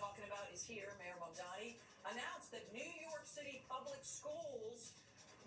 talking about is here. Mayor Mamdani announced that New York City public schools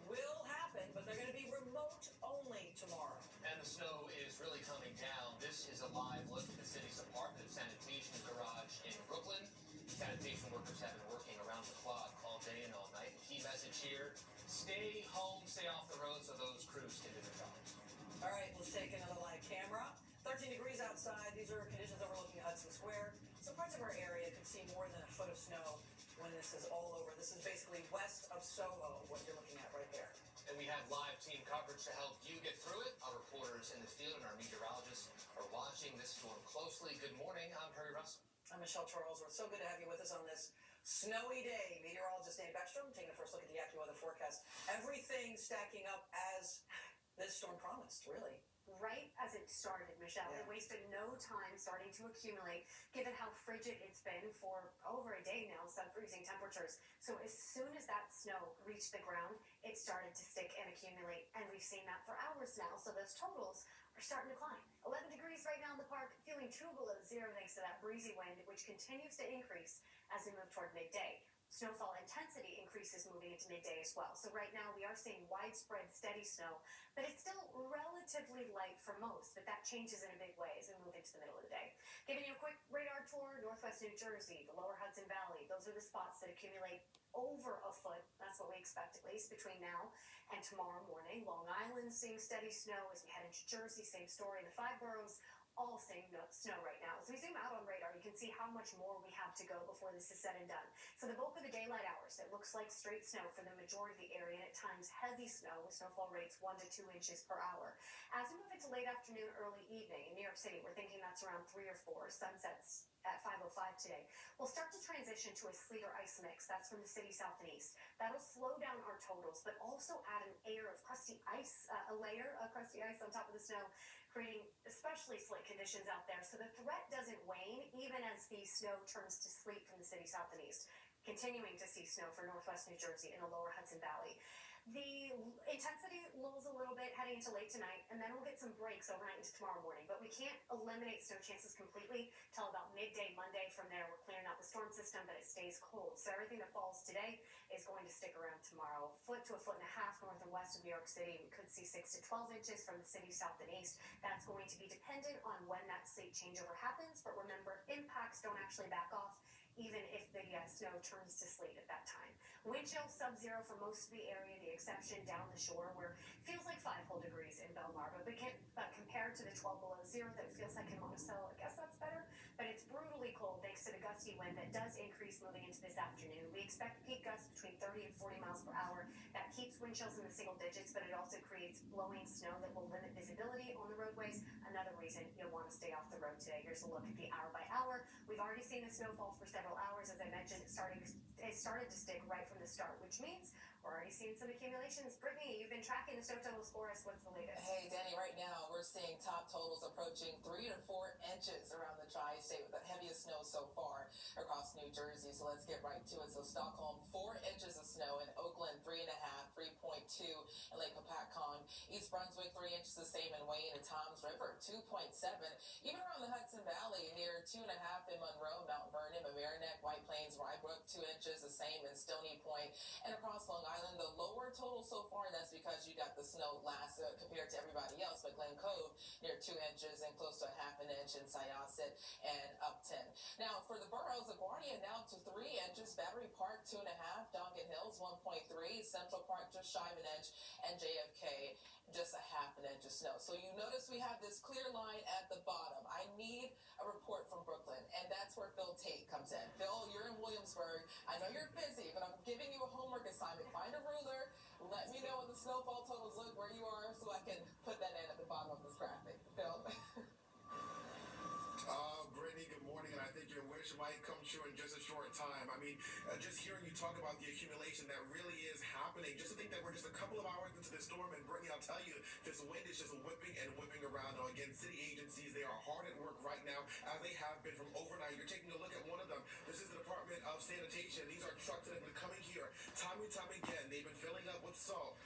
will happen, but they're going to be remote only tomorrow. And the snow is really coming down. This is a live look at the city's Department of Sanitation garage in Brooklyn. Sanitation workers have been working around the clock all day and all night. The key message here, stay home, stay off the road so those crews can do their jobs. All right, let's take another live camera. 13 degrees outside. These are conditions overlooking Hudson Square. Some parts of our area could see more than a foot of snow when this is all over. This is basically west of Soho, what you're looking at right there. And we have live team coverage to help you get through it. Our reporters in the field and our meteorologists are watching this storm closely. Good morning. I'm Perry Russell. I'm Michelle Charlesworth. So good to have you with us on this snowy day. Meteorologist Dave Beckstrom taking a first look at the AccuWeather forecast. Everything stacking up as this storm promised, really. Right as it started, Michelle. Yeah. It wasted no time starting to accumulate, given how frigid it's been for over a day now, sub-freezing temperatures. So as soon as that snow reached the ground, it started to stick and accumulate, and we've seen that for hours now. So those totals are starting to climb. 11 degrees right now in the park, feeling 2 below zero thanks to that breezy wind, which continues to increase as we move toward midday. Snowfall intensity increases moving into midday as well. So right now we are seeing widespread steady snow, but it's still relatively light for most, but that changes in a big way as we move into the middle of the day. Giving you a quick radar tour, northwest New Jersey, the lower Hudson Valley, those are the spots that accumulate over a foot. That's what we expect at least between now and tomorrow morning. Long Island seeing steady snow as we head into Jersey, same story in the 5 boroughs. All seeing snow right now. As we zoom out on radar, you can see how much more we have to go before this is said and done. So the bulk of the daylight hours, it looks like straight snow for the majority of the area, and at times heavy snow with snowfall rates 1 to 2 inches per hour. As we move into late afternoon, early evening in New York City, we're thinking that's around 3 or 4. Sunsets at 5:05 today. We'll start to transition to a sleet or ice mix. That's from the city south and east. That'll slow down our totals, but also add an air of crusty ice, a layer of crusty ice on top of the snow, creating especially slick conditions out there. So the threat doesn't wane even as the snow turns to sleet from the city south and east. Continuing to see snow for northwest New Jersey and the lower Hudson Valley. The intensity lulls a little bit heading into late tonight, and then we'll get some breaks overnight into tomorrow morning. But we can't eliminate snow chances completely till about midday Monday. From there, we're clearing out the storm system, but it stays cold. So everything that falls today is going to stick around tomorrow. 1 to 1.5 feet north and west of New York City. We could see 6 to 12 inches from the city south and east. That's going to be dependent on when that sleet changeover happens. But remember, impacts don't actually back off, even if the snow turns to sleet at that time. Wind chill sub-zero for most of the area, the exception down the shore where it feels like 5 whole degrees in Belmarva, but compared to the 12 below zero that it feels like in Monticello, I guess that's better, but it's brutally cold thanks to the gusty wind that does increase moving into this afternoon. We expect peak gusts between 30 and 40 miles per hour. That keeps wind chills in the single digits, but it also creates blowing snow that will limit visibility on the roadways. Another reason you'll want to stay off the road today. Here's a look at the hour by hour. We've already seen the snowfall for several hours. As I mentioned, it started to stick right from the start, which means we're already seeing some accumulations. Brittany, you've been tracking the snow totals for us. What's the latest? Hey, Danny, right now we're seeing top totals approaching 3 to 4 inches around the tri-state with the heaviest snow so far across New Jersey. So let's get right to it. So Stockholm, 4 inches of snow. In Oakland, 3.5, 3.2 in Lake Hopatcong. East Brunswick, 3 inches the same in Wayne and Toms River, 2.7. Even around the Hudson Valley, near 2.5 in Monroe, Mount Vernon, Mamaroneck, White Plains, Rybrook, 2 inches, the same in Stony Point. And across Long Island, the lower total so far, and that's because you got the snow last compared to everybody else, but Glen Cove near 2 inches and close to a half an inch in Syosset and Upton. Now, for the boroughs, LaGuardia now to 3 inches, Battery Park 2.5, Dongan Hills 1.3, Central Park just shy of an inch, and JFK just a half an inch of snow. So you notice we have this clear line at the bottom. I need a report from Brooklyn, and that's where Phil Tate comes in. Phil, you're in Williamsburg. I know you're busy, but I'm giving you a homework assignment. Find a ruler. Let me know what the snowfall totals look where you are so I can put that in at the bottom of this graphic. Phil? Brittany, good morning, and I think your wish might come true in just a short time. I mean, just hearing you talk about the accumulation that really is happening, just to think that we're just a couple of hours into this storm, and Brittany, I'll tell you, this wind is just whipping and whipping around. Now, again, city agencies, they are hard at work right now, as they have been from overnight. You're taking a look at one of them. This is the Department of Sanitation. These are trucks that have been coming here time and time again. They've been filling up with salt.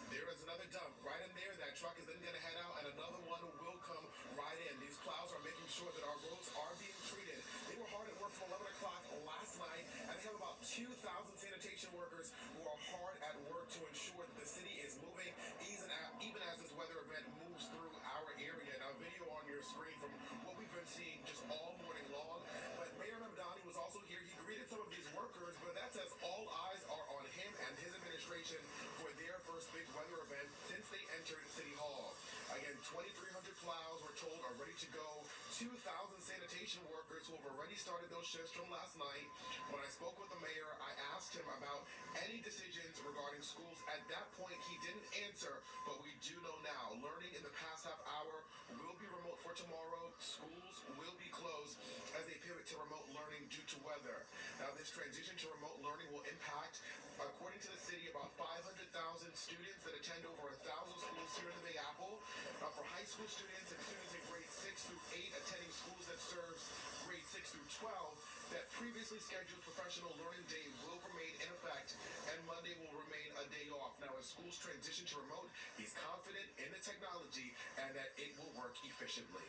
There is another dump right in there. That truck is then going to head out, and another one will come right in. These plows are making sure that our roads are being treated. They were hard at work from 11 o'clock last night, and they have about 2,000 sanitation workers who are hard at work to ensure that the city is moving, even as this weather event moves through our area. Now, video on your screen from what we've been seeing just all morning long. But Mayor Mamdani was also here. He greeted some of these workers, but that says all eyes are on him and his administration for their first big weather event since they entered City Hall. Again, 2,300 plows, we're told, are ready to go. 2,000 sanitation workers who have already started those shifts from last night. When I spoke with the mayor, I asked him about any decisions regarding schools. At that point, he didn't answer, but we do know now. Learning in the past half hour will be remote for tomorrow. Schools will be closed as they pivot to remote learning due to weather. Now, this transition to remote learning will impact, according to the city, about 500,000 students that attend over 1,000 schools here in the Big Apple. For high school students and students in grades 6 through 8 attending schools that serves grades 6 through 12, that previously scheduled professional learning day will remain in effect, and Monday will remain a day off. Now, as schools transition to remote, he's confident in the technology and that it will work efficiently.